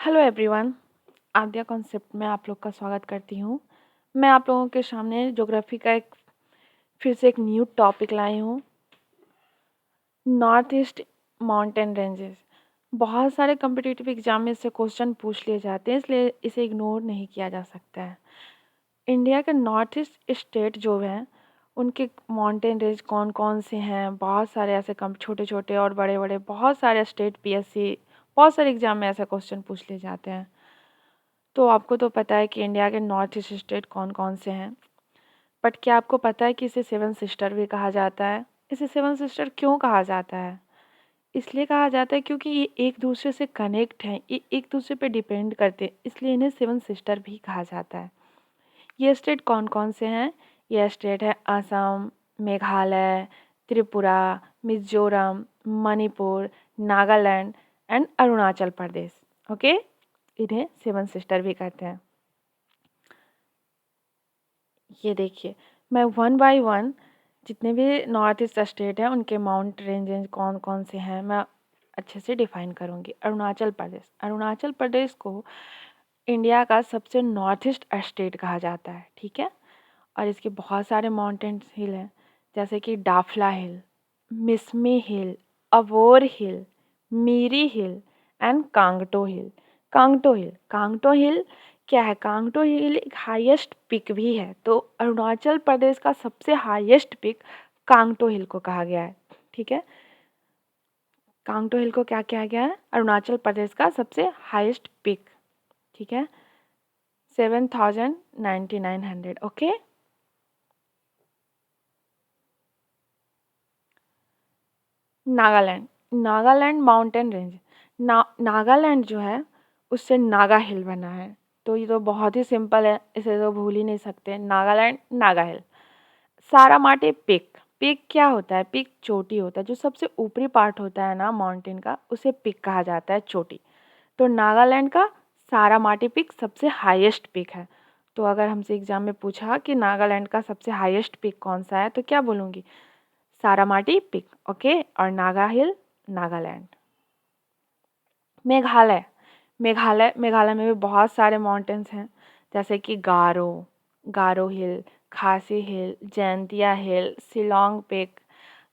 Hello everyone, आद्या concept में आप लोग का स्वागत करती हूँ। मैं आप लोगों के सामने ज्योग्राफी का फिर से एक न्यू टॉपिक लाई हूँ। North east mountain ranges. बहुत सारे कम्पिटिटिव एग्जाम में इससे क्वेश्चन पूछ लिए जाते हैं, इसलिए इसे इग्नोर नहीं किया जा सकता है। इंडिया के नॉर्थ ईस्ट स्टेट जो हैं उनके माउंटेन रेंज कौन कौन से हैं, बहुत सारे ऐसे कम छोटे छोटे और बड़े बड़े बहुत सारे स्टेट पीएससी बहुत सारे एग्जाम में ऐसे क्वेश्चन पूछ लिए जाते हैं। तो आपको तो पता है कि इंडिया के नॉर्थ ईस्ट स्टेट कौन कौन से हैं, बट क्या आपको पता है कि इसे सेवन सिस्टर भी कहा जाता है? इसे सेवन सिस्टर क्यों कहा जाता है? इसलिए कहा जाता है क्योंकि ये एक दूसरे से कनेक्ट हैं, ये एक दूसरे पे डिपेंड करते हैं, इसलिए इन्हें सेवन सिस्टर भी कहा जाता है। ये स्टेट कौन कौन से हैं? ये स्टेट है असम, मेघालय, त्रिपुरा, मिजोरम, मणिपुर, नागालैंड एंड अरुणाचल प्रदेश। ओके, इन्हें सेवन सिस्टर भी कहते हैं। ये देखिए, मैं वन बाय वन जितने भी नॉर्थ ईस्ट स्टेट हैं उनके माउंट रेंजेस कौन कौन से हैं मैं अच्छे से डिफाइन करूँगी। अरुणाचल प्रदेश को इंडिया का सबसे नॉर्थ ईस्ट स्टेट कहा जाता है, ठीक है। और इसके बहुत सारे माउंटेन्स हिल हैं, जैसे कि डाफला हिल, मिसमी हिल, अवोर हिल, मीरी हिल एंड कांगटो हिल क्या है? कांगटो हिल एक हाईएस्ट पिक भी है, तो अरुणाचल प्रदेश का सबसे हाईएस्ट पिक कांगटो हिल को कहा गया है, ठीक है। कांगटो हिल को क्या कहा गया है? अरुणाचल प्रदेश का सबसे हाईएस्ट पिक, ठीक है। 7,9900। Okay. Nagaland mountain range. Nagaland जो है उससे नागा हिल बना है, तो ये तो बहुत ही सिंपल है, इसे तो भूल ही नहीं सकते। नागालैंड नागा हिल। सारामाटे पिक। पिक क्या होता है? पिक चोटी होता है, जो सबसे ऊपरी पार्ट होता है ना माउंटेन का, उसे पिक कहा जाता है, चोटी। तो नागालैंड का सारामाटी पिक सबसे हाईएस्ट पिक है। तो अगर हमसे एग्जाम में पूछा कि नागालैंड का सबसे हाईएस्ट पिक कौन सा है, तो क्या बोलूँगी? सारामाटी पिक। ओके। और नागा हिल नागालैंड। मेघालय। मेघालय में भी बहुत सारे माउंटेन्स हैं, जैसे कि Garo hill, Khasi hill, Jaintia hill, Shillong peak,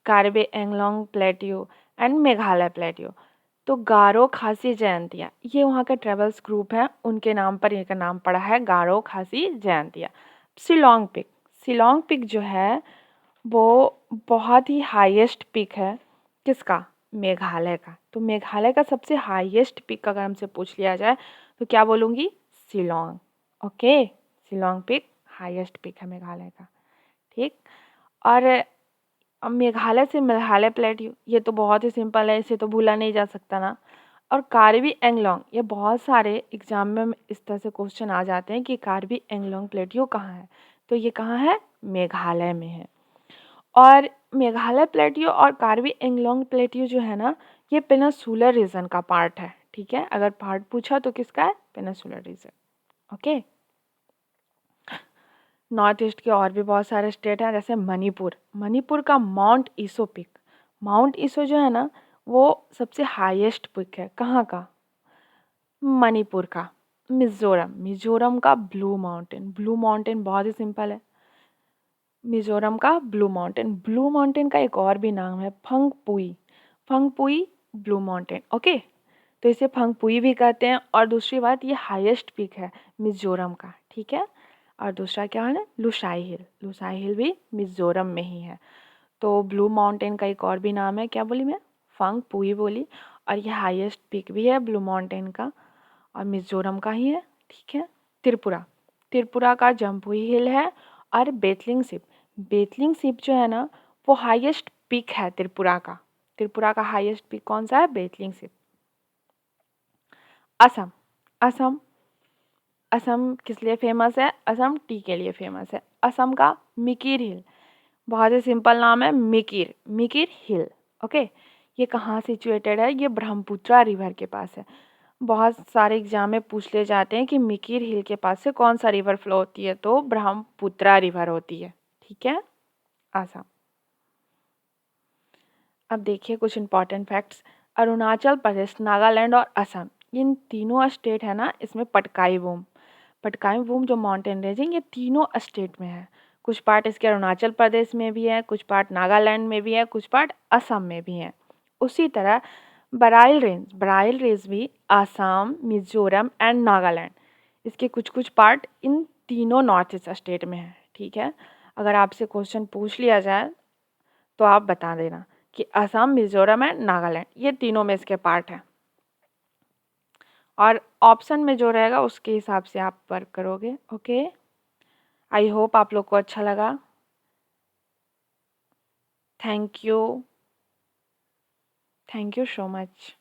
Karbi Anglong plateau and Meghalaya plateau. तो गारो खासी जयंतिया ये वहाँ का ट्रेवल्स ग्रुप है, उनके नाम पर इनका नाम पड़ा है गारो खासी जयंतिया। शिलोंग पिक जो है वो बहुत ही हाईएस्ट पिक है। किसका? मेघालय का। तो मेघालय का सबसे हाईएस्ट पिक अगर हमसे पूछ लिया जाए तो क्या बोलूँगी? Shillong. Okay, Shillong peak highest peak है मेघालय का, ठीक। और अब मेघालय से मेघालय प्लेट्यू, ये तो बहुत ही सिंपल है, इसे तो भूला नहीं जा सकता ना। और कार्बी एंगलोंग, ये बहुत सारे एग्जाम में इस तरह से क्वेश्चन आ जाते हैं कि कार्बी एंगलोंग प्लेट्यू कहाँ है, तो ये कहाँ है? मेघालय में है। और मेघालय प्लेट्यू और कार्बी एंगलोंग प्लेट्यू जो है ना, ये पेनिनसुलर रीजन का पार्ट है, ठीक है। अगर पार्ट पूछा तो किसका है? Peninsular reason. Okay. North east के और भी बहुत सारे स्टेट हैं, जैसे मणिपुर का माउंट ईसो जो है ना, वो सबसे हाईएस्ट पिक है। कहाँ का? मणिपुर का। मिजोरम का ब्लू माउंटेन बहुत ही सिंपल है। मिजोरम का ब्लू माउंटेन का एक और भी नाम है फंगपुई ब्लू माउंटेन। ओके, तो इसे फंगपुई भी कहते हैं। और दूसरी बात, ये हाईएस्ट पीक है मिजोरम का, ठीक है। और दूसरा क्या है? लुसाई हिल भी मिजोरम में ही है। तो ब्लू माउंटेन का एक और भी नाम है, क्या बोली मैं? फंगपुई बोली। और ये हाईएस्ट पीक भी है ब्लू माउंटेन का, और मिजोरम का ही है, ठीक है। त्रिपुरा का जम्पुई हिल है। और बेतलिंग सिप जो है ना, वो हाईएस्ट पीक है त्रिपुरा का हाईएस्ट पीक कौन सा है? बेतलिंग सिप। असम असम किस लिए फेमस है? असम टी के लिए फेमस है। असम का मिकिर हिल, बहुत ही सिंपल नाम है, मिकिर हिल। ओके, ये कहाँ सिचुएटेड है? ये ब्रह्मपुत्रा रिवर के पास है। बहुत सारे एग्जाम में पूछ ले जाते हैं कि मिकिर हिल के पास से कौन सा रिवर फ्लो होती है, तो ब्रह्मपुत्रा रिवर होती है, ठीक है। आसाम। अब देखिए कुछ इंपॉर्टेंट फैक्ट्स। अरुणाचल प्रदेश, नागालैंड और असम, इन तीनों स्टेट है ना, इसमें पटकाई बूम जो माउंटेन रेंज ये तीनों स्टेट में है। कुछ पार्ट इसके अरुणाचल प्रदेश में भी है, कुछ पार्ट नागालैंड में भी है, कुछ पार्ट असम में भी है। उसी तरह बराइल रेंज भी आसाम, मिजोरम एंड नागालैंड, इसके कुछ कुछ पार्ट इन तीनों नॉर्थ ईस्ट स्टेट में है। ठीक है, अगर आपसे क्वेश्चन पूछ लिया जाए तो आप बता देना कि असम, मिजोरम एंड नागालैंड ये तीनों में इसके पार्ट हैं, और ऑप्शन में जो रहेगा उसके हिसाब से आप वर्क करोगे। ओके, आई होप आप लोग को अच्छा लगा। Thank you so much.